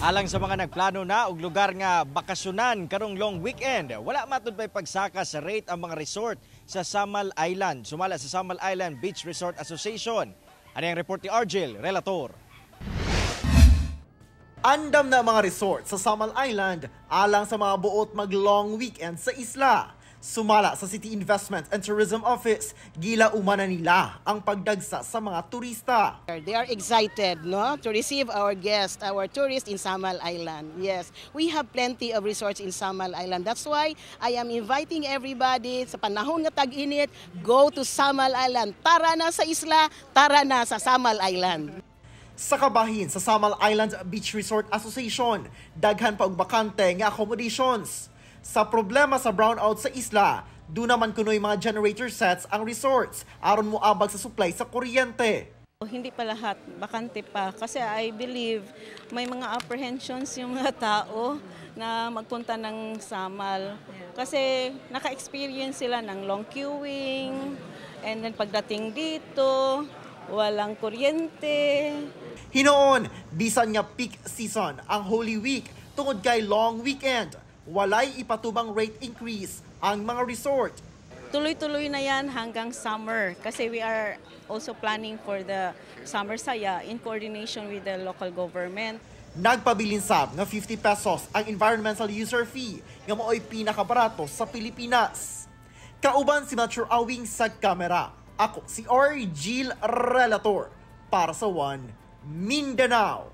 Alang sa mga nagplano na og lugar nga bakasyonan karong long weekend, wala matud pay pagsaka sa rate ang mga resort sa Samal Island. Sumala sa Samal Island Beach Resort Association. Ano ang report ni Argel, relator. Andam na mga resort sa Samal Island alang sa mga buot mag-long weekend sa isla. Sumala sa City Investment and Tourism Office, gila umana nila ang pagdagsa sa mga turista. They are excited, no, to receive our guests, our tourists in Samal Island. Yes, we have plenty of resorts in Samal Island. That's why I am inviting everybody sa panahon nga tag-init, go to Samal Island. Tara na sa isla, tara na sa Samal Island. Sa kabahin sa Samal Island Beach Resort Association, daghan pa og bakante nga accommodations. Sa problema sa brownout sa isla, doon naman kunoy mga generator sets ang resorts aron moabag sa supply sa kuryente. Hindi pa lahat, bakante pa. Kasi I believe may mga apprehensions yung mga tao na magpunta ng Samal. Kasi naka-experience sila ng long queuing, and then pagdating dito, walang kuryente. Hinoon, bisan nga peak season ang Holy Week tungod kay long weekend, walay ipatubang rate increase ang mga resort. Tuloy-tuloy na yan hanggang summer kasi we are also planning for the summer saya in coordination with the local government. Nagpabilinsab nga 50 pesos ang environmental user fee nga mao'y pinakabarato sa Pilipinas. Kauban si Mature Awing sa kamera. Ako si Argel, relator para sa One Mindanao.